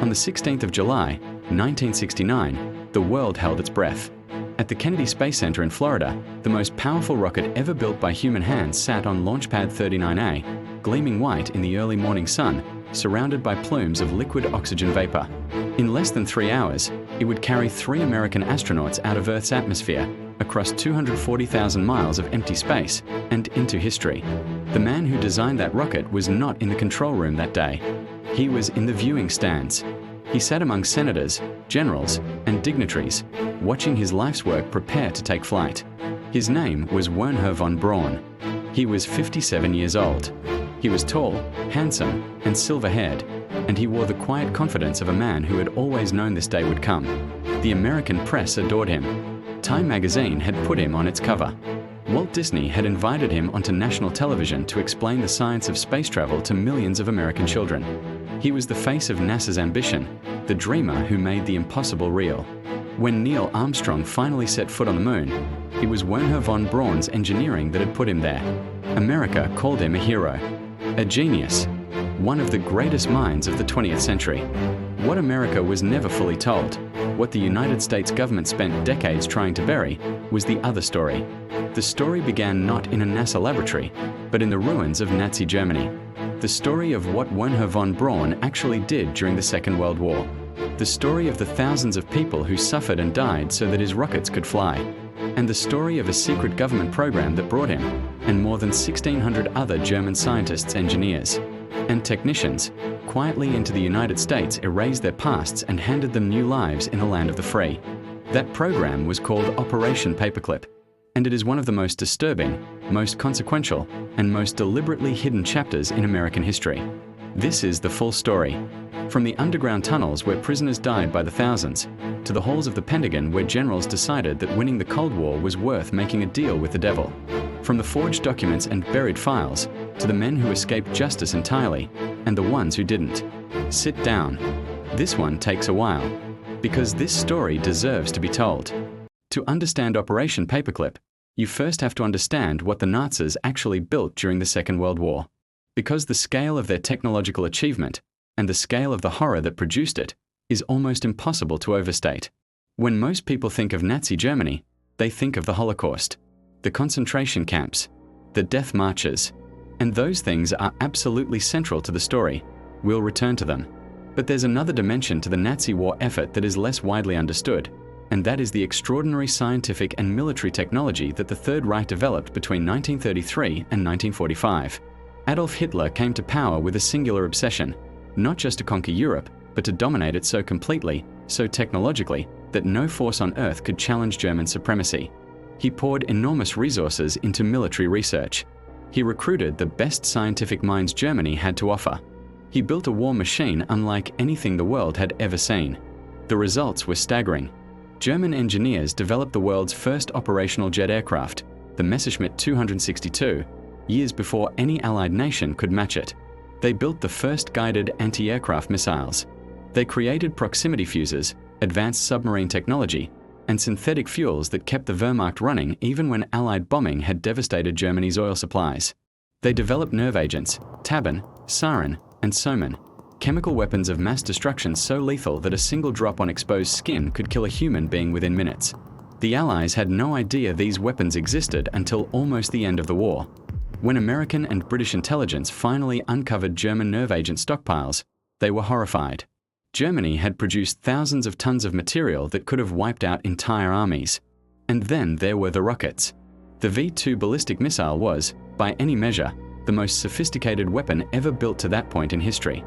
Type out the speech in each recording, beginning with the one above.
On the 16th of July, 1969, the world held its breath. At the Kennedy Space Center in Florida, the most powerful rocket ever built by human hands sat on Launch Pad 39A, gleaming white in the early morning sun, surrounded by plumes of liquid oxygen vapor. In less than 3 hours, it would carry 3 American astronauts out of Earth's atmosphere, across 240,000 miles of empty space, and into history. The man who designed that rocket was not in the control room that day. He was in the viewing stands. He sat among senators, generals, and dignitaries, watching his life's work prepare to take flight. His name was Wernher von Braun. He was 57 years old. He was tall, handsome, and silver-haired, and he wore the quiet confidence of a man who had always known this day would come. The American press adored him. Time magazine had put him on its cover. Walt Disney had invited him onto national television to explain the science of space travel to millions of American children. He was the face of NASA's ambition, the dreamer who made the impossible real. When Neil Armstrong finally set foot on the moon, it was Wernher von Braun's engineering that had put him there. America called him a hero, a genius, one of the greatest minds of the 20th century. What America was never fully told, what the United States government spent decades trying to bury, was the other story. The story began not in a NASA laboratory, but in the ruins of Nazi Germany. The story of what Wernher von Braun actually did during the Second World War. The story of the thousands of people who suffered and died so that his rockets could fly. And the story of a secret government program that brought him, and more than 1,600 other German scientists, engineers, and technicians, quietly into the United States, erased their pasts and handed them new lives in the land of the free. That program was called Operation Paperclip, and it is one of the most disturbing, most consequential, and most deliberately hidden chapters in American history. This is the full story. From the underground tunnels where prisoners died by the thousands, to the halls of the Pentagon where generals decided that winning the Cold War was worth making a deal with the devil. From the forged documents and buried files, to the men who escaped justice entirely, and the ones who didn't. Sit down. This one takes a while, because this story deserves to be told. To understand Operation Paperclip, you first have to understand what the Nazis actually built during the Second World War. Because the scale of their technological achievement, and the scale of the horror that produced it, is almost impossible to overstate. When most people think of Nazi Germany, they think of the Holocaust, the concentration camps, the death marches, and those things are absolutely central to the story. We'll return to them. But there's another dimension to the Nazi war effort that is less widely understood, and that is the extraordinary scientific and military technology that the Third Reich developed between 1933 and 1945. Adolf Hitler came to power with a singular obsession, not just to conquer Europe, but to dominate it so completely, so technologically, that no force on earth could challenge German supremacy. He poured enormous resources into military research. He recruited the best scientific minds Germany had to offer. He built a war machine unlike anything the world had ever seen. The results were staggering. German engineers developed the world's first operational jet aircraft, the Messerschmitt 262, years before any Allied nation could match it. They built the first guided anti-aircraft missiles. They created proximity fuses, advanced submarine technology, and synthetic fuels that kept the Wehrmacht running even when Allied bombing had devastated Germany's oil supplies. They developed nerve agents, tabun, sarin, and soman, chemical weapons of mass destruction so lethal that a single drop on exposed skin could kill a human being within minutes. The Allies had no idea these weapons existed until almost the end of the war. When American and British intelligence finally uncovered German nerve agent stockpiles, they were horrified. Germany had produced thousands of tons of material that could have wiped out entire armies. And then there were the rockets. The V-2 ballistic missile was, by any measure, the most sophisticated weapon ever built to that point in history.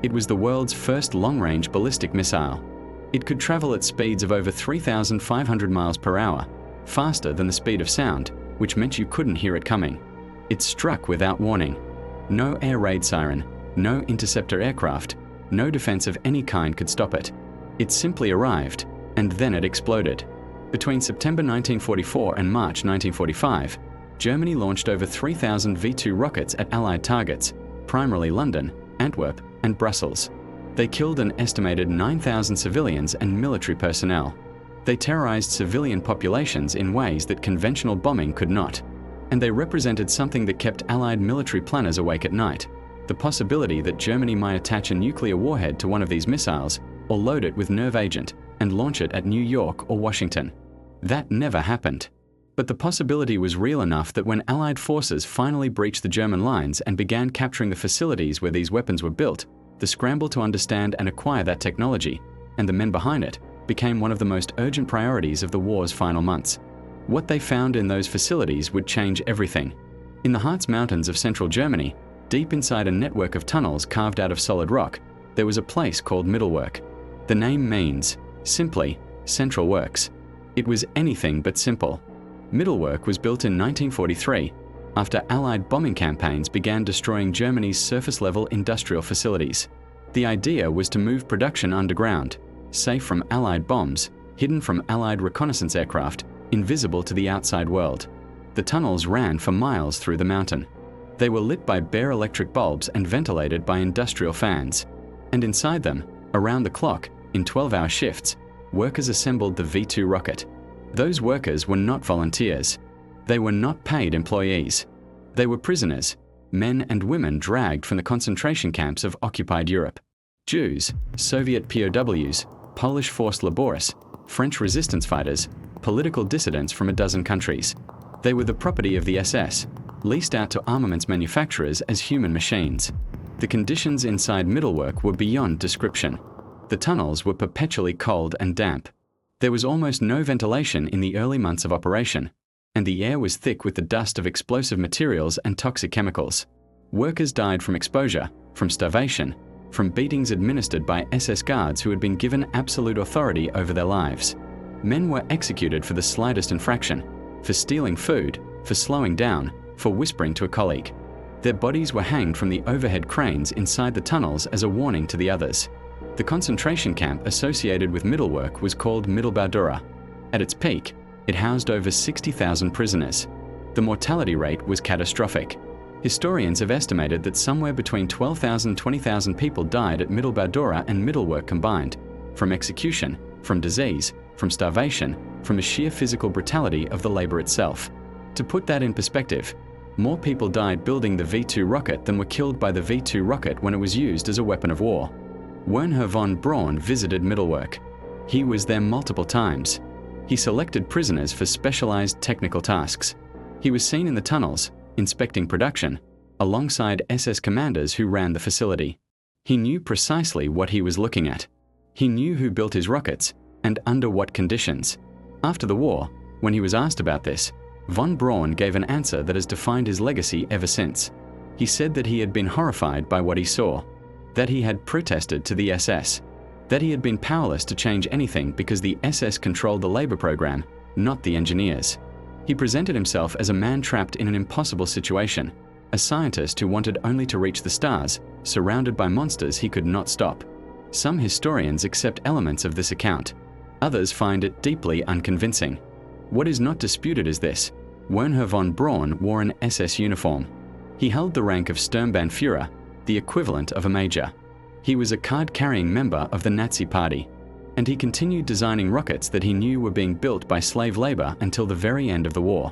It was the world's first long-range ballistic missile. It could travel at speeds of over 3,500 miles per hour, faster than the speed of sound, which meant you couldn't hear it coming. It struck without warning. No air raid siren, no interceptor aircraft, no defense of any kind could stop it. It simply arrived, and then it exploded. Between September 1944 and March 1945, Germany launched over 3,000 V-2 rockets at Allied targets, primarily London, Antwerp, and Brussels. They killed an estimated 9,000 civilians and military personnel. They terrorized civilian populations in ways that conventional bombing could not. And they represented something that kept Allied military planners awake at night. the possibility that Germany might attach a nuclear warhead to one of these missiles or load it with nerve agent and launch it at New York or Washington. That never happened. But the possibility was real enough that when Allied forces finally breached the German lines and began capturing the facilities where these weapons were built, the scramble to understand and acquire that technology, and the men behind it, became one of the most urgent priorities of the war's final months. What they found in those facilities would change everything. In the Harz Mountains of central Germany, deep inside a network of tunnels carved out of solid rock, there was a place called Mittelwerk. The name means, simply, Central Works. It was anything but simple. Mittelwerk was built in 1943, after Allied bombing campaigns began destroying Germany's surface-level industrial facilities. The idea was to move production underground, safe from Allied bombs, hidden from Allied reconnaissance aircraft, invisible to the outside world. The tunnels ran for miles through the mountain. They were lit by bare electric bulbs and ventilated by industrial fans. And inside them, around the clock, in 12-hour shifts, workers assembled the V2 rocket. Those workers were not volunteers. They were not paid employees. They were prisoners, men and women dragged from the concentration camps of occupied Europe. Jews, Soviet POWs, Polish forced labourists, French resistance fighters, political dissidents from a dozen countries. They were the property of the SS, leased out to armaments manufacturers as human machines. The conditions inside Mittelwerk were beyond description. The tunnels were perpetually cold and damp. There was almost no ventilation in the early months of operation, and the air was thick with the dust of explosive materials and toxic chemicals. Workers died from exposure, from starvation, from beatings administered by SS guards who had been given absolute authority over their lives. Men were executed for the slightest infraction, for stealing food, for slowing down, for whispering to a colleague. Their bodies were hanged from the overhead cranes inside the tunnels as a warning to the others. The concentration camp associated with Mittelwerk was called Mittelbau-Dora. At its peak, it housed over 60,000 prisoners. The mortality rate was catastrophic. Historians have estimated that somewhere between 12,000 and 20,000 people died at Mittelbau-Dora and Mittelwerk combined, from execution, from disease, from starvation, from the sheer physical brutality of the labor itself. To put that in perspective, more people died building the V2 rocket than were killed by the V2 rocket when it was used as a weapon of war. Wernher von Braun visited Mittelwerk. He was there multiple times. He selected prisoners for specialized technical tasks. He was seen in the tunnels, inspecting production, alongside SS commanders who ran the facility. He knew precisely what he was looking at. He knew who built his rockets, and under what conditions. After the war, when he was asked about this, von Braun gave an answer that has defined his legacy ever since. He said that he had been horrified by what he saw, that he had protested to the SS, that he had been powerless to change anything because the SS controlled the labor program, not the engineers. He presented himself as a man trapped in an impossible situation, a scientist who wanted only to reach the stars, surrounded by monsters he could not stop. Some historians accept elements of this account. Others find it deeply unconvincing. What is not disputed is this: Wernher von Braun wore an SS uniform. He held the rank of Sturmbannführer, the equivalent of a major. He was a card-carrying member of the Nazi Party, and he continued designing rockets that he knew were being built by slave labor until the very end of the war.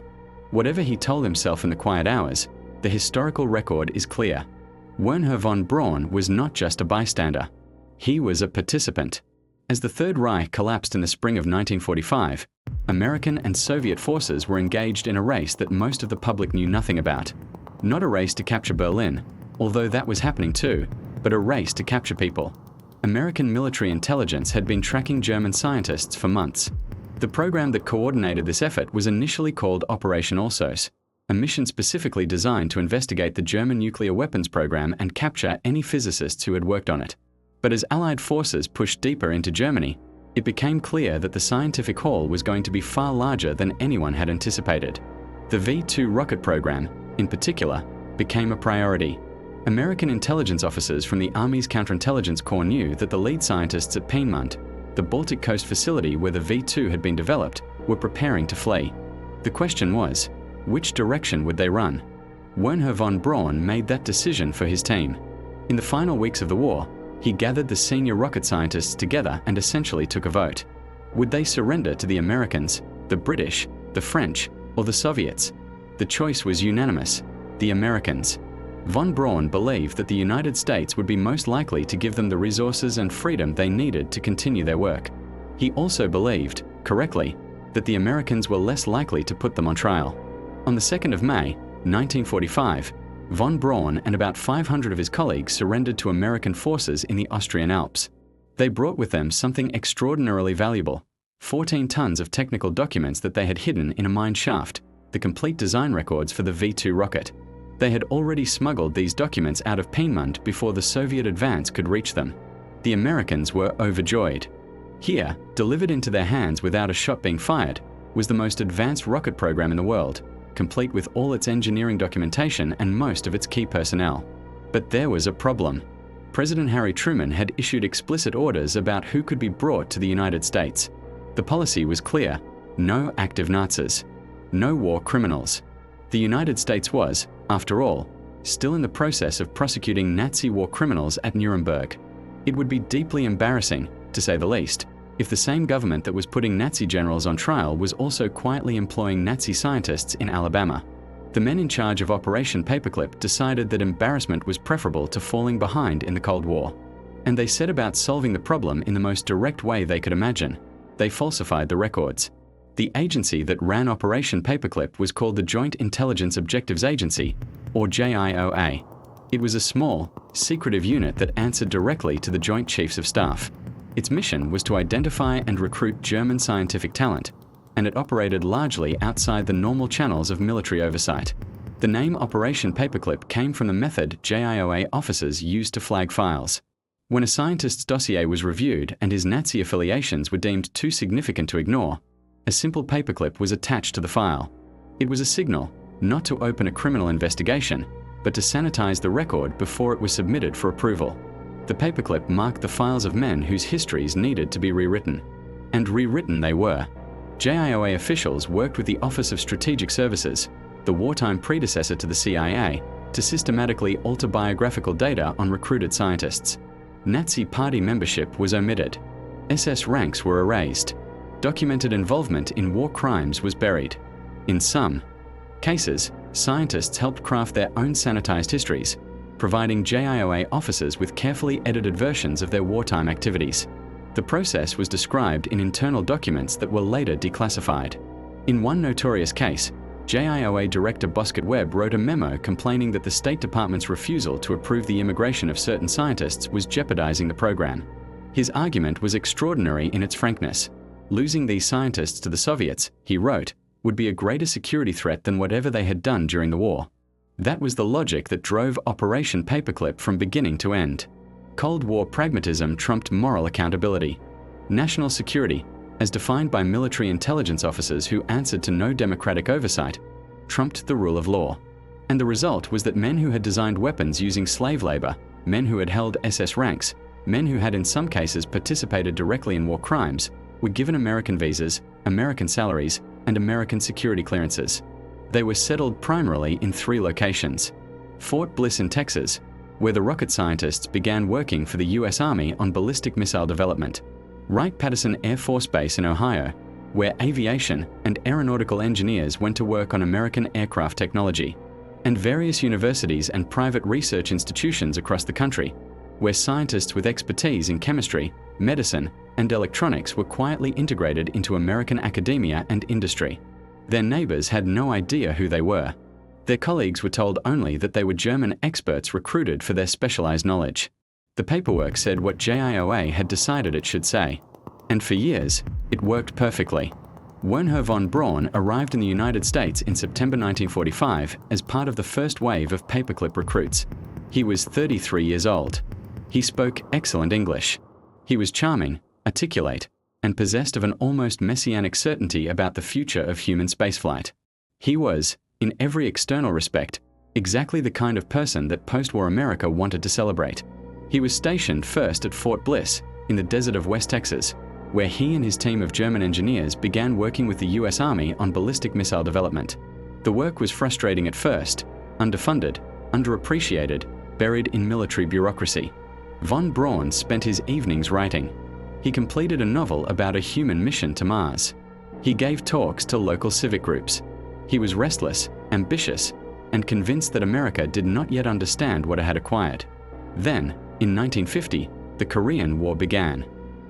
Whatever he told himself in the quiet hours, the historical record is clear. Wernher von Braun was not just a bystander. He was a participant. As the Third Reich collapsed in the spring of 1945, American and Soviet forces were engaged in a race that most of the public knew nothing about. Not a race to capture Berlin, although that was happening too, but a race to capture people. American military intelligence had been tracking German scientists for months. The program that coordinated this effort was initially called Operation Alsos, a mission specifically designed to investigate the German nuclear weapons program and capture any physicists who had worked on it. But as Allied forces pushed deeper into Germany, it became clear that the scientific haul was going to be far larger than anyone had anticipated. The V2 rocket program, in particular, became a priority. American intelligence officers from the Army's Counterintelligence Corps knew that the lead scientists at Piemont, the Baltic coast facility where the V2 had been developed, were preparing to flee. The question was, which direction would they run? Wernher von Braun made that decision for his team. In the final weeks of the war, he gathered the senior rocket scientists together and essentially took a vote. Would they surrender to the Americans, the British, the French, or the Soviets? The choice was unanimous: the Americans. Von Braun believed that the United States would be most likely to give them the resources and freedom they needed to continue their work. He also believed, correctly, that the Americans were less likely to put them on trial. On the 2nd of May, 1945, von Braun and about 500 of his colleagues surrendered to American forces in the Austrian Alps. They brought with them something extraordinarily valuable: 14 tons of technical documents that they had hidden in a mine shaft, the complete design records for the V-2 rocket. They had already smuggled these documents out of Piemont before the Soviet advance could reach them. The Americans were overjoyed. Here, delivered into their hands without a shot being fired, was the most advanced rocket program in the world, complete with all its engineering documentation and most of its key personnel. But there was a problem. President Harry Truman had issued explicit orders about who could be brought to the United States. The policy was clear: no active Nazis, no war criminals. The United States was, after all, still in the process of prosecuting Nazi war criminals at Nuremberg. It would be deeply embarrassing, to say the least, if the same government that was putting Nazi generals on trial was also quietly employing Nazi scientists in Alabama. The men in charge of Operation Paperclip decided that embarrassment was preferable to falling behind in the Cold War. And they set about solving the problem in the most direct way they could imagine. They falsified the records. The agency that ran Operation Paperclip was called the Joint Intelligence Objectives Agency, or JIOA. It was a small, secretive unit that answered directly to the Joint Chiefs of Staff. Its mission was to identify and recruit German scientific talent, and it operated largely outside the normal channels of military oversight. The name Operation Paperclip came from the method JIOA officers used to flag files. When a scientist's dossier was reviewed and his Nazi affiliations were deemed too significant to ignore, a simple paperclip was attached to the file. It was a signal, not to open a criminal investigation, but to sanitize the record before it was submitted for approval. The paperclip marked the files of men whose histories needed to be rewritten. And rewritten they were. JIOA officials worked with the Office of Strategic Services, the wartime predecessor to the CIA, to systematically alter biographical data on recruited scientists. Nazi party membership was omitted. SS ranks were erased. Documented involvement in war crimes was buried. In some cases, scientists helped craft their own sanitized histories, providing JIOA officers with carefully edited versions of their wartime activities. The process was described in internal documents that were later declassified. In one notorious case, JIOA Director Bosket Webb wrote a memo complaining that the State Department's refusal to approve the immigration of certain scientists was jeopardizing the program. His argument was extraordinary in its frankness. Losing these scientists to the Soviets, he wrote, would be a greater security threat than whatever they had done during the war. That was the logic that drove Operation Paperclip from beginning to end. Cold War pragmatism trumped moral accountability. National security, as defined by military intelligence officers who answered to no democratic oversight, trumped the rule of law. And the result was that men who had designed weapons using slave labor, men who had held SS ranks, men who had in some cases participated directly in war crimes, were given American visas, American salaries, and American security clearances. They were settled primarily in 3 locations: Fort Bliss in Texas, where the rocket scientists began working for the US Army on ballistic missile development; Wright-Patterson Air Force Base in Ohio, where aviation and aeronautical engineers went to work on American aircraft technology; and various universities and private research institutions across the country, where scientists with expertise in chemistry, medicine, and electronics were quietly integrated into American academia and industry. Their neighbors had no idea who they were. Their colleagues were told only that they were German experts recruited for their specialized knowledge. The paperwork said what JIOA had decided it should say. And for years, it worked perfectly. Wernher von Braun arrived in the United States in September 1945 as part of the first wave of paperclip recruits. He was 33 years old. He spoke excellent English. He was charming, articulate, and possessed of an almost messianic certainty about the future of human spaceflight. He was, in every external respect, exactly the kind of person that post-war America wanted to celebrate. He was stationed first at Fort Bliss, in the desert of West Texas, where he and his team of German engineers began working with the US Army on ballistic missile development. The work was frustrating at first, underfunded, underappreciated, buried in military bureaucracy. Von Braun spent his evenings writing. He completed a novel about a human mission to Mars. He gave talks to local civic groups. He was restless, ambitious, and convinced that America did not yet understand what it had acquired. Then, in 1950, the Korean War began.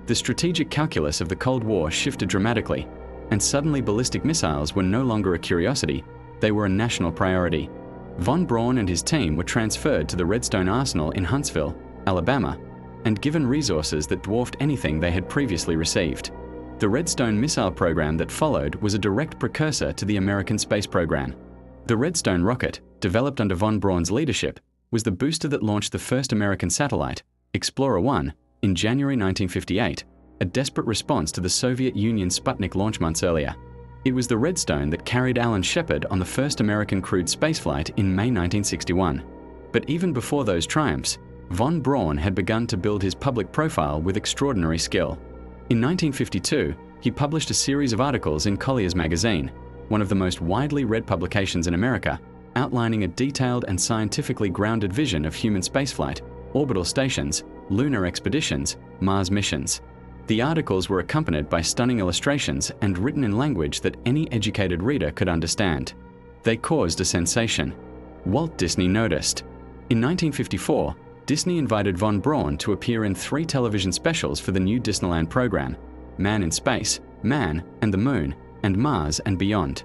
The strategic calculus of the Cold War shifted dramatically, and suddenly ballistic missiles were no longer a curiosity, they were a national priority. Von Braun and his team were transferred to the Redstone Arsenal in Huntsville, Alabama, and given resources that dwarfed anything they had previously received. The Redstone missile program that followed was a direct precursor to the American space program. The Redstone rocket, developed under von Braun's leadership, was the booster that launched the first American satellite, Explorer 1, in January 1958, a desperate response to the Soviet Union's Sputnik launch months earlier. It was the Redstone that carried Alan Shepard on the first American crewed spaceflight in May 1961. But even before those triumphs, von Braun had begun to build his public profile with extraordinary skill. In 1952, he published a series of articles in Collier's magazine, one of the most widely read publications in America, outlining a detailed and scientifically grounded vision of human spaceflight, orbital stations, lunar expeditions, Mars missions. The articles were accompanied by stunning illustrations and written in language that any educated reader could understand. They caused a sensation. Walt Disney noticed. In 1954, Disney invited von Braun to appear in 3 television specials for the new Disneyland program: Man in Space, Man and the Moon, and Mars and Beyond.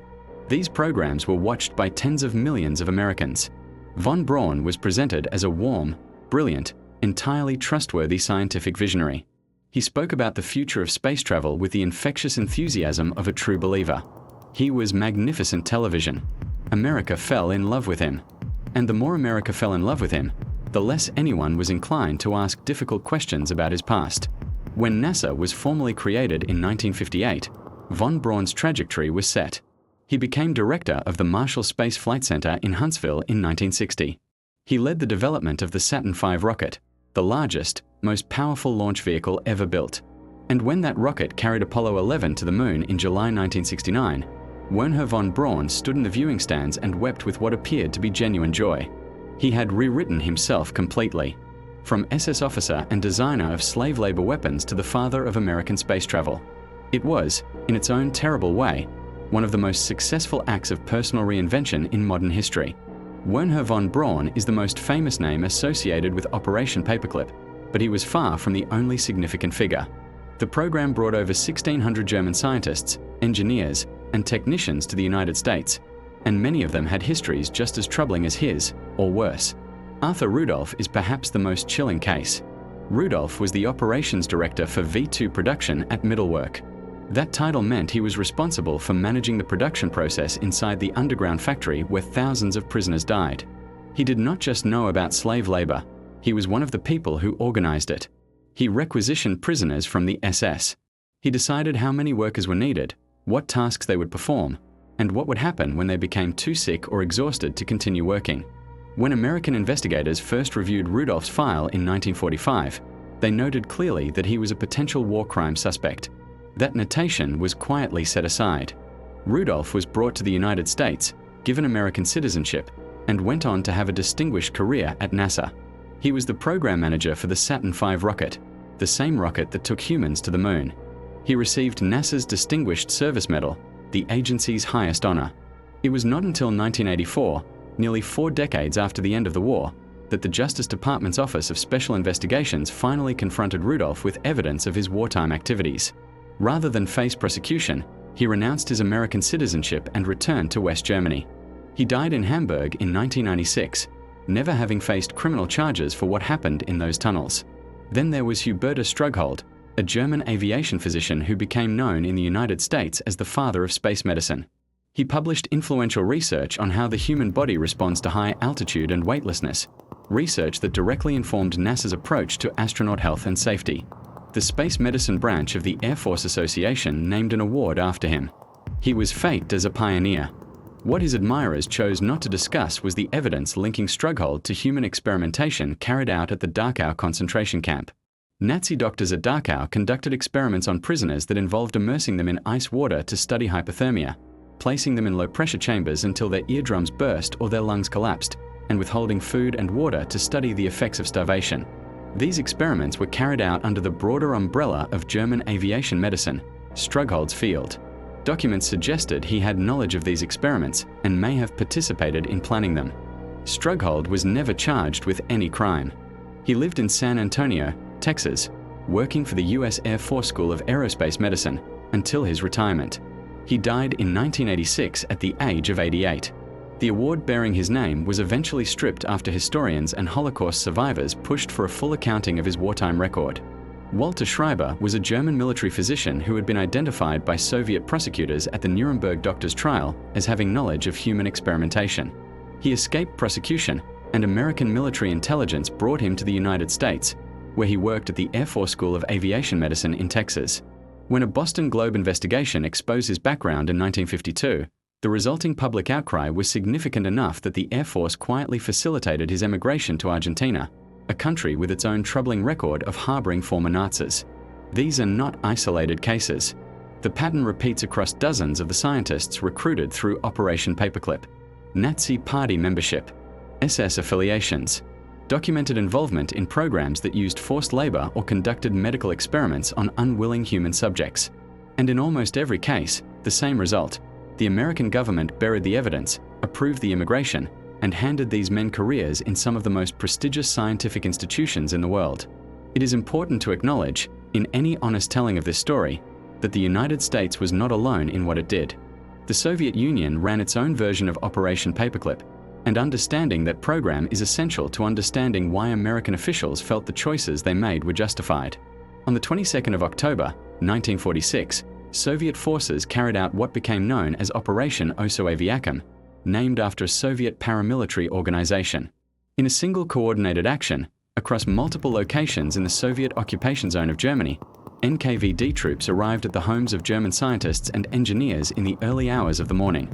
These programs were watched by tens of millions of Americans. Von Braun was presented as a warm, brilliant, entirely trustworthy scientific visionary. He spoke about the future of space travel with the infectious enthusiasm of a true believer. He was magnificent television. America fell in love with him. And the more America fell in love with him, the less anyone was inclined to ask difficult questions about his past. When NASA was formally created in 1958, von Braun's trajectory was set. He became director of the Marshall Space Flight Center in Huntsville in 1960. He led the development of the Saturn V rocket, the largest, most powerful launch vehicle ever built. And when that rocket carried Apollo 11 to the moon in July 1969, Wernher von Braun stood in the viewing stands and wept with what appeared to be genuine joy. He had rewritten himself completely. From SS officer and designer of slave labor weapons to the father of American space travel. It was, in its own terrible way, one of the most successful acts of personal reinvention in modern history. Wernher von Braun is the most famous name associated with Operation Paperclip, but he was far from the only significant figure. The program brought over 1,600 German scientists, engineers, and technicians to the United States, and many of them had histories just as troubling as his, or worse. Arthur Rudolph is perhaps the most chilling case. Rudolph was the operations director for V2 production at Mittelwerk. That title meant he was responsible for managing the production process inside the underground factory where thousands of prisoners died. He did not just know about slave labor, he was one of the people who organized it. He requisitioned prisoners from the SS. He decided how many workers were needed, what tasks they would perform, and what would happen when they became too sick or exhausted to continue working. When American investigators first reviewed Rudolph's file in 1945, they noted clearly that he was a potential war crime suspect. That notation was quietly set aside. Rudolph was brought to the United States, given American citizenship, and went on to have a distinguished career at NASA. He was the program manager for the Saturn V rocket, the same rocket that took humans to the moon. He received NASA's Distinguished Service Medal, the agency's highest honor. It was not until 1984, nearly 4 decades after the end of the war, that the Justice Department's Office of Special Investigations finally confronted Rudolph with evidence of his wartime activities. Rather than face prosecution, he renounced his American citizenship and returned to West Germany. He died in Hamburg in 1996, never having faced criminal charges for what happened in those tunnels. Then there was Hubertus Strughold, a German aviation physician who became known in the United States as the father of space medicine. He published influential research on how the human body responds to high altitude and weightlessness, research that directly informed NASA's approach to astronaut health and safety. The Space Medicine branch of the Air Force Association named an award after him. He was faked as a pioneer. What his admirers chose not to discuss was the evidence linking Strughold to human experimentation carried out at the Dachau concentration camp. Nazi doctors at Dachau conducted experiments on prisoners that involved immersing them in ice water to study hypothermia, placing them in low-pressure chambers until their eardrums burst or their lungs collapsed, and withholding food and water to study the effects of starvation. These experiments were carried out under the broader umbrella of German aviation medicine, Strughold's field. Documents suggested he had knowledge of these experiments and may have participated in planning them. Strughold was never charged with any crime. He lived in San Antonio, Texas, working for the U.S. Air Force School of Aerospace Medicine until his retirement. He died in 1986 at the age of 88. The award bearing his name was eventually stripped after historians and Holocaust survivors pushed for a full accounting of his wartime record. Walter Schreiber was a German military physician who had been identified by Soviet prosecutors at the Nuremberg doctors' trial as having knowledge of human experimentation. He escaped prosecution, and American military intelligence brought him to the United States, where he worked at the Air Force School of Aviation Medicine in Texas. When a Boston Globe investigation exposed his background in 1952, the resulting public outcry was significant enough that the Air Force quietly facilitated his emigration to Argentina, a country with its own troubling record of harboring former Nazis. These are not isolated cases. The pattern repeats across dozens of the scientists recruited through Operation Paperclip. Nazi Party membership, SS affiliations, documented involvement in programs that used forced labor or conducted medical experiments on unwilling human subjects. And in almost every case, the same result. The American government buried the evidence, approved the immigration, and handed these men careers in some of the most prestigious scientific institutions in the world. It is important to acknowledge, in any honest telling of this story, that the United States was not alone in what it did. The Soviet Union ran its own version of Operation Paperclip, and understanding that program is essential to understanding why American officials felt the choices they made were justified. On the 22nd of October, 1946, Soviet forces carried out what became known as Operation Oso-Aviakum, named after a Soviet paramilitary organization. In a single coordinated action, across multiple locations in the Soviet occupation zone of Germany, NKVD troops arrived at the homes of German scientists and engineers in the early hours of the morning.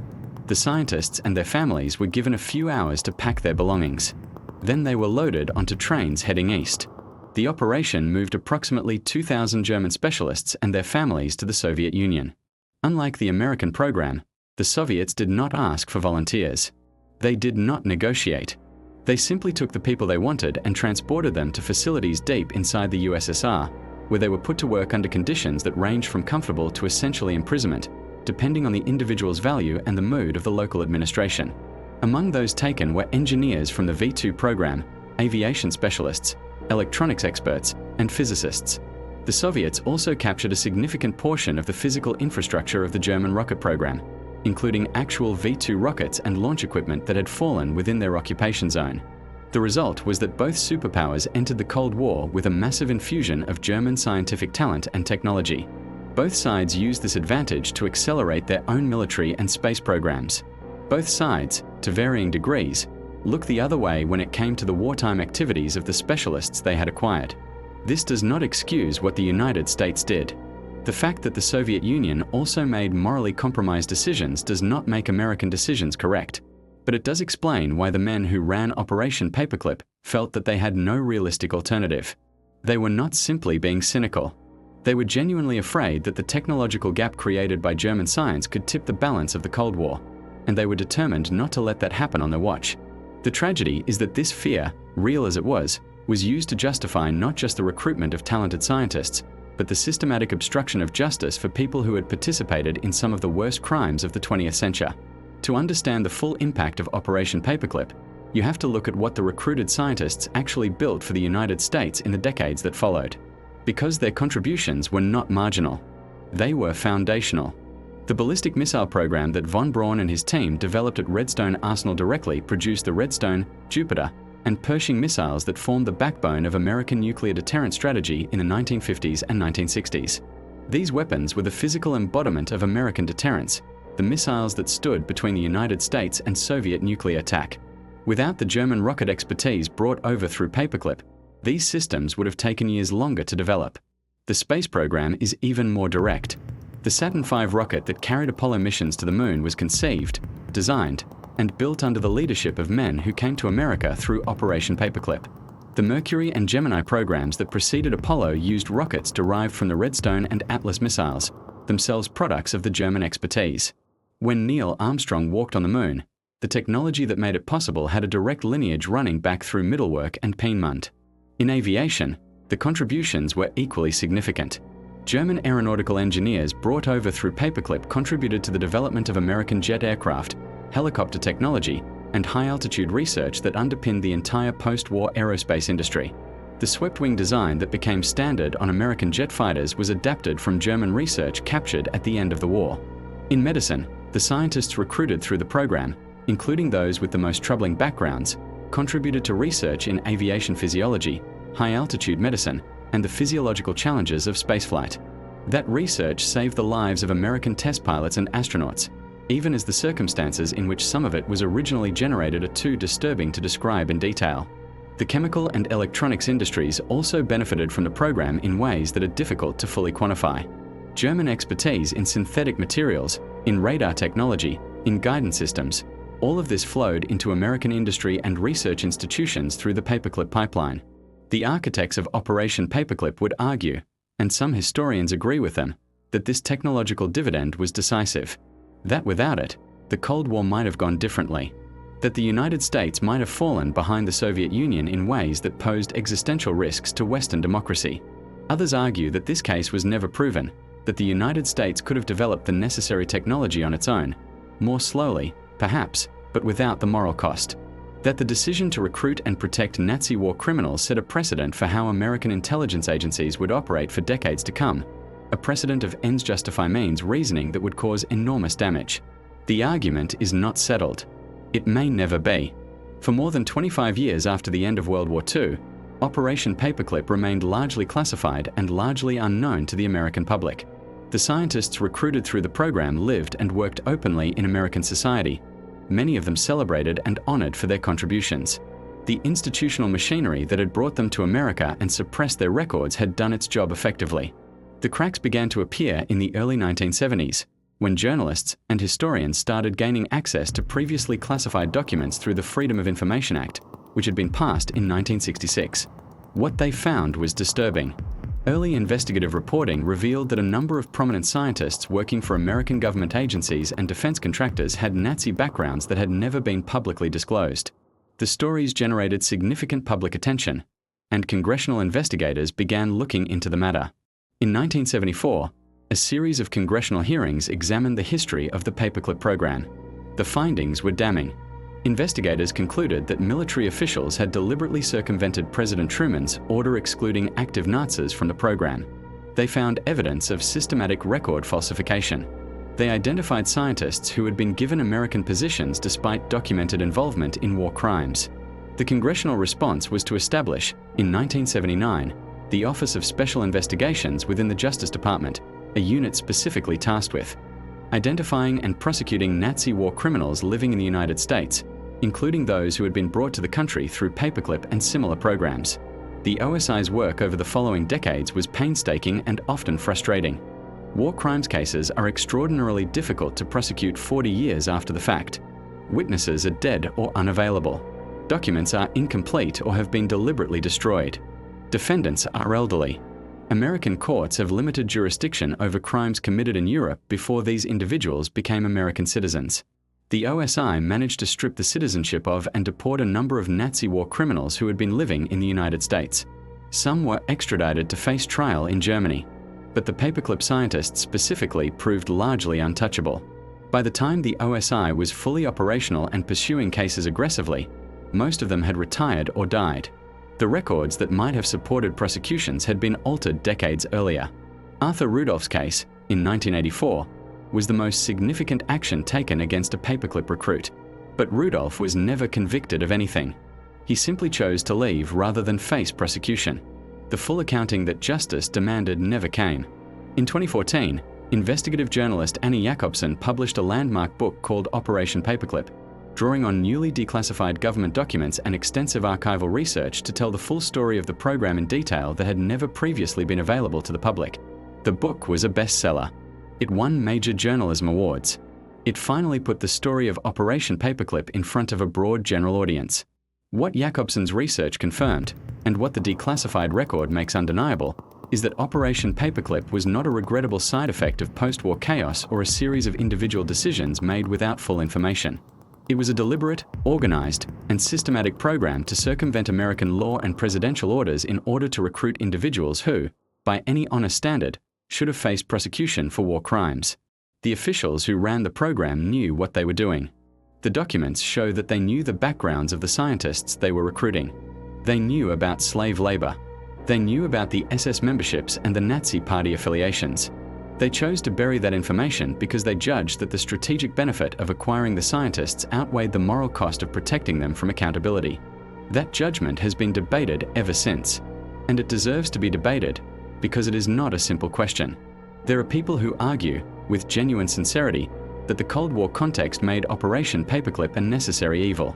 The scientists and their families were given a few hours to pack their belongings. Then they were loaded onto trains heading east. The operation moved approximately 2,000 German specialists and their families to the Soviet Union. Unlike the American program, the Soviets did not ask for volunteers. They did not negotiate. They simply took the people they wanted and transported them to facilities deep inside the USSR, where they were put to work under conditions that ranged from comfortable to essentially imprisonment, depending on the individual's value and the mood of the local administration. Among those taken were engineers from the V2 program, aviation specialists, electronics experts, and physicists. The Soviets also captured a significant portion of the physical infrastructure of the German rocket program, including actual V2 rockets and launch equipment that had fallen within their occupation zone. The result was that both superpowers entered the Cold War with a massive infusion of German scientific talent and technology. Both sides used this advantage to accelerate their own military and space programs. Both sides, to varying degrees, looked the other way when it came to the wartime activities of the specialists they had acquired. This does not excuse what the United States did. The fact that the Soviet Union also made morally compromised decisions does not make American decisions correct, but it does explain why the men who ran Operation Paperclip felt that they had no realistic alternative. They were not simply being cynical. They were genuinely afraid that the technological gap created by German science could tip the balance of the Cold War, and they were determined not to let that happen on their watch. The tragedy is that this fear, real as it was used to justify not just the recruitment of talented scientists, but the systematic obstruction of justice for people who had participated in some of the worst crimes of the 20th century. To understand the full impact of Operation Paperclip, you have to look at what the recruited scientists actually built for the United States in the decades that followed. Because their contributions were not marginal, they were foundational. The ballistic missile program that von Braun and his team developed at Redstone Arsenal directly produced the Redstone, Jupiter, and Pershing missiles that formed the backbone of American nuclear deterrent strategy in the 1950s and 1960s. These weapons were the physical embodiment of American deterrence, the missiles that stood between the United States and Soviet nuclear attack. Without the German rocket expertise brought over through Paperclip, these systems would have taken years longer to develop. The space program is even more direct. The Saturn V rocket that carried Apollo missions to the moon was conceived, designed, and built under the leadership of men who came to America through Operation Paperclip. The Mercury and Gemini programs that preceded Apollo used rockets derived from the Redstone and Atlas missiles, themselves products of the German expertise. When Neil Armstrong walked on the moon, the technology that made it possible had a direct lineage running back through Middlework and Piedmont. In aviation, the contributions were equally significant. German aeronautical engineers brought over through Paperclip contributed to the development of American jet aircraft, helicopter technology, and high-altitude research that underpinned the entire post-war aerospace industry. The swept-wing design that became standard on American jet fighters was adapted from German research captured at the end of the war. In medicine, the scientists recruited through the program, including those with the most troubling backgrounds, contributed to research in aviation physiology, high-altitude medicine, and the physiological challenges of spaceflight. That research saved the lives of American test pilots and astronauts, even as the circumstances in which some of it was originally generated are too disturbing to describe in detail. The chemical and electronics industries also benefited from the program in ways that are difficult to fully quantify. German expertise in synthetic materials, in radar technology, in guidance systems, all of this flowed into American industry and research institutions through the Paperclip pipeline. The architects of Operation Paperclip would argue, and some historians agree with them, that this technological dividend was decisive. That without it, the Cold War might have gone differently. That the United States might have fallen behind the Soviet Union in ways that posed existential risks to Western democracy. Others argue that this case was never proven, that the United States could have developed the necessary technology on its own, more slowly, perhaps, but without the moral cost. That the decision to recruit and protect Nazi war criminals set a precedent for how American intelligence agencies would operate for decades to come, a precedent of ends justify means reasoning that would cause enormous damage. The argument is not settled. It may never be. For more than 25 years after the end of World War II, Operation Paperclip remained largely classified and largely unknown to the American public. The scientists recruited through the program lived and worked openly in American society, many of them celebrated and honored for their contributions. The institutional machinery that had brought them to America and suppressed their records had done its job effectively. The cracks began to appear in the early 1970s, when journalists and historians started gaining access to previously classified documents through the Freedom of Information Act, which had been passed in 1966. What they found was disturbing. Early investigative reporting revealed that a number of prominent scientists working for American government agencies and defense contractors had Nazi backgrounds that had never been publicly disclosed. The stories generated significant public attention, and congressional investigators began looking into the matter. In 1974, a series of congressional hearings examined the history of the Paperclip program. The findings were damning. Investigators concluded that military officials had deliberately circumvented President Truman's order excluding active Nazis from the program. They found evidence of systematic record falsification. They identified scientists who had been given American positions despite documented involvement in war crimes. The congressional response was to establish, in 1979, the Office of Special Investigations within the Justice Department, a unit specifically tasked with identifying and prosecuting Nazi war criminals living in the United States, including those who had been brought to the country through Paperclip and similar programs. The OSI's work over the following decades was painstaking and often frustrating. War crimes cases are extraordinarily difficult to prosecute 40 years after the fact. Witnesses are dead or unavailable. Documents are incomplete or have been deliberately destroyed. Defendants are elderly. American courts have limited jurisdiction over crimes committed in Europe before these individuals became American citizens. The OSI managed to strip the citizenship of and deport a number of Nazi war criminals who had been living in the United States. Some were extradited to face trial in Germany, but the Paperclip scientists specifically proved largely untouchable. By the time the OSI was fully operational and pursuing cases aggressively, most of them had retired or died. The records that might have supported prosecutions had been altered decades earlier. Arthur Rudolph's case, in 1984, was the most significant action taken against a Paperclip recruit, but Rudolph was never convicted of anything. He simply chose to leave rather than face prosecution. The full accounting that justice demanded never came. In 2014, investigative journalist Annie Jacobsen published a landmark book called Operation Paperclip, drawing on newly declassified government documents and extensive archival research to tell the full story of the program in detail that had never previously been available to the public. The book was a bestseller. It won major journalism awards. It finally put the story of Operation Paperclip in front of a broad general audience. What Jacobsen's research confirmed, and what the declassified record makes undeniable, is that Operation Paperclip was not a regrettable side effect of post-war chaos or a series of individual decisions made without full information. It was a deliberate, organized, and systematic program to circumvent American law and presidential orders in order to recruit individuals who, by any honest standard, should have faced prosecution for war crimes. The officials who ran the program knew what they were doing. The documents show that they knew the backgrounds of the scientists they were recruiting. They knew about slave labor. They knew about the SS memberships and the Nazi Party affiliations. They chose to bury that information because they judged that the strategic benefit of acquiring the scientists outweighed the moral cost of protecting them from accountability. That judgment has been debated ever since, and it deserves to be debated because it is not a simple question. There are people who argue, with genuine sincerity, that the Cold War context made Operation Paperclip a necessary evil,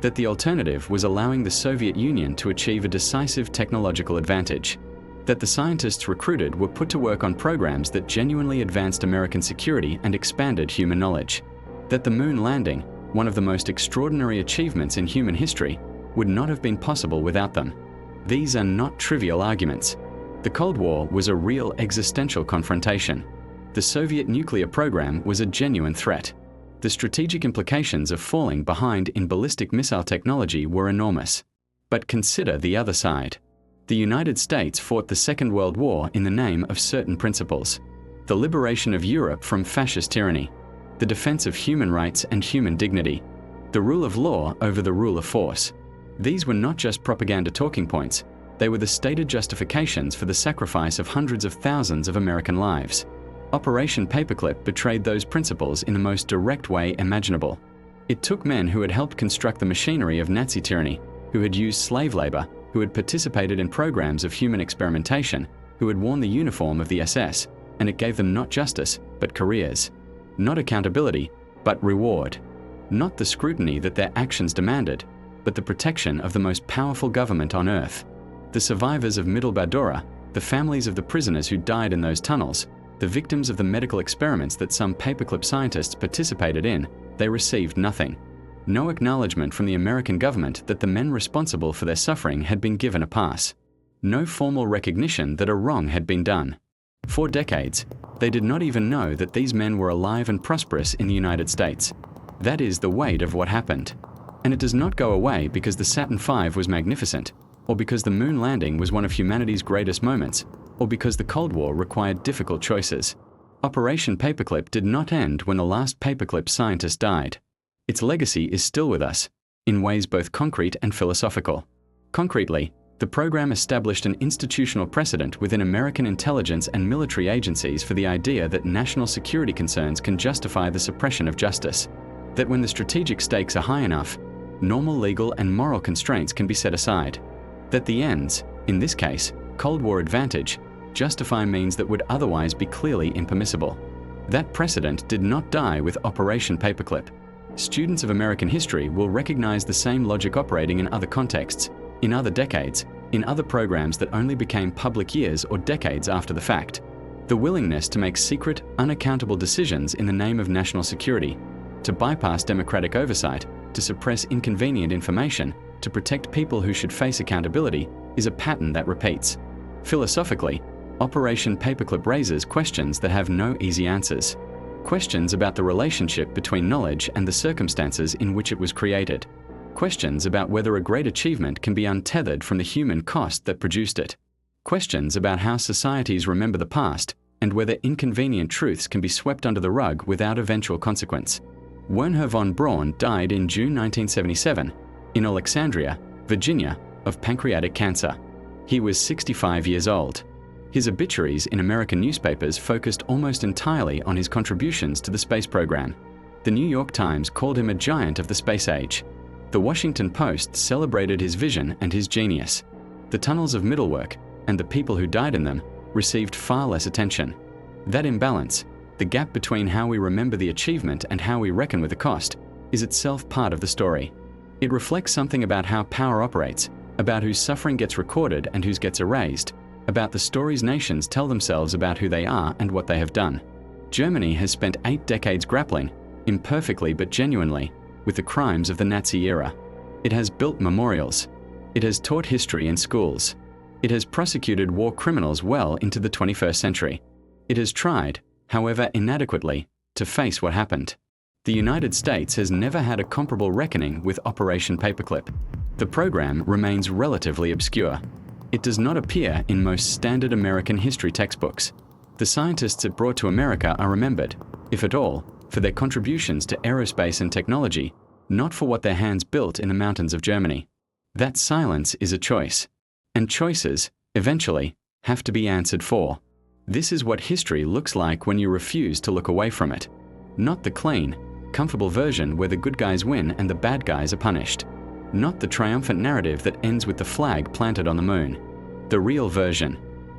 that the alternative was allowing the Soviet Union to achieve a decisive technological advantage, that the scientists recruited were put to work on programs that genuinely advanced American security and expanded human knowledge, that the moon landing, one of the most extraordinary achievements in human history, would not have been possible without them. These are not trivial arguments. The Cold War was a real existential confrontation. The Soviet nuclear program was a genuine threat. The strategic implications of falling behind in ballistic missile technology were enormous. But consider the other side. The United States fought the Second World War in the name of certain principles: the liberation of Europe from fascist tyranny, the defense of human rights and human dignity, the rule of law over the rule of force. These were not just propaganda talking points, they were the stated justifications for the sacrifice of hundreds of thousands of American lives. Operation Paperclip betrayed those principles in the most direct way imaginable. It took men who had helped construct the machinery of Nazi tyranny, who had used slave labor, who had participated in programs of human experimentation, who had worn the uniform of the SS, and it gave them not justice, but careers. Not accountability, but reward. Not the scrutiny that their actions demanded, but the protection of the most powerful government on earth. The survivors of Mittelbau-Dora, the families of the prisoners who died in those tunnels, the victims of the medical experiments that some paperclip scientists participated in, they received nothing. No acknowledgement from the American government that the men responsible for their suffering had been given a pass. No formal recognition that a wrong had been done. For decades, they did not even know that these men were alive and prosperous in the United States. That is the weight of what happened. And it does not go away because the Saturn V was magnificent, or because the moon landing was one of humanity's greatest moments, or because the Cold War required difficult choices. Operation Paperclip did not end when the last paperclip scientist died. Its legacy is still with us, in ways both concrete and philosophical. Concretely, the program established an institutional precedent within American intelligence and military agencies for the idea that national security concerns can justify the suppression of justice, that when the strategic stakes are high enough, normal legal and moral constraints can be set aside, that the ends, in this case, Cold War advantage, justify means that would otherwise be clearly impermissible. That precedent did not die with Operation Paperclip. Students of American history will recognize the same logic operating in other contexts, in other decades, in other programs that only became public years or decades after the fact. The willingness to make secret, unaccountable decisions in the name of national security, to bypass democratic oversight, to suppress inconvenient information, to protect people who should face accountability, is a pattern that repeats. Philosophically, Operation Paperclip raises questions that have no easy answers. Questions about the relationship between knowledge and the circumstances in which it was created. Questions about whether a great achievement can be untethered from the human cost that produced it. Questions about how societies remember the past and whether inconvenient truths can be swept under the rug without eventual consequence. Wernher von Braun died in June 1977 in Alexandria, Virginia, of pancreatic cancer. He was 65 years old. His obituaries in American newspapers focused almost entirely on his contributions to the space program. The New York Times called him a giant of the space age. The Washington Post celebrated his vision and his genius. The tunnels of Middlework, and the people who died in them, received far less attention. That imbalance, the gap between how we remember the achievement and how we reckon with the cost, is itself part of the story. It reflects something about how power operates, about whose suffering gets recorded and whose gets erased, about the stories nations tell themselves about who they are and what they have done. Germany has spent 8 decades grappling, imperfectly but genuinely, with the crimes of the Nazi era. It has built memorials. It has taught history in schools. It has prosecuted war criminals well into the 21st century. It has tried, however inadequately, to face what happened. The United States has never had a comparable reckoning with Operation Paperclip. The program remains relatively obscure. It does not appear in most standard American history textbooks. The scientists it brought to America are remembered, if at all, for their contributions to aerospace and technology, not for what their hands built in the mountains of Germany. That silence is a choice. And choices, eventually, have to be answered for. This is what history looks like when you refuse to look away from it. Not the clean, comfortable version where the good guys win and the bad guys are punished. Not the triumphant narrative that ends with the flag planted on the moon. The real version.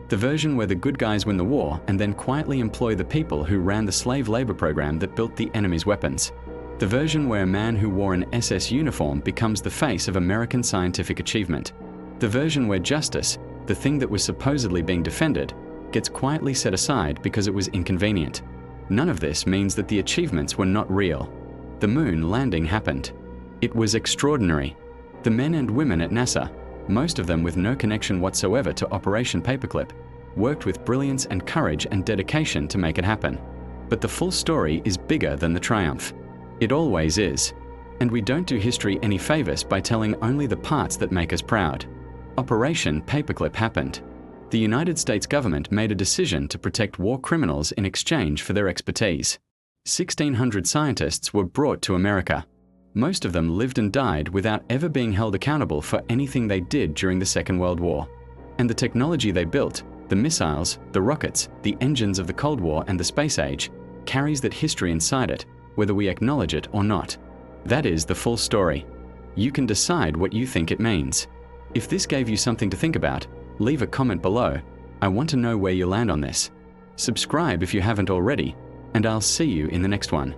The version where the good guys win the war and then quietly employ the people who ran the slave labor program that built the enemy's weapons. The version where a man who wore an SS uniform becomes the face of American scientific achievement. The version where justice, the thing that was supposedly being defended, gets quietly set aside because it was inconvenient. None of this means that the achievements were not real. The moon landing happened. It was extraordinary. The men and women at NASA, most of them with no connection whatsoever to Operation Paperclip, worked with brilliance and courage and dedication to make it happen. But the full story is bigger than the triumph. It always is. And we don't do history any favors by telling only the parts that make us proud. Operation Paperclip happened. The United States government made a decision to protect war criminals in exchange for their expertise. 1,600 scientists were brought to America. Most of them lived and died without ever being held accountable for anything they did during the Second World War. And the technology they built, the missiles, the rockets, the engines of the Cold War and the space age, carries that history inside it, whether we acknowledge it or not. That is the full story. You can decide what you think it means. If this gave you something to think about, leave a comment below. I want to know where you land on this. Subscribe if you haven't already, and I'll see you in the next one.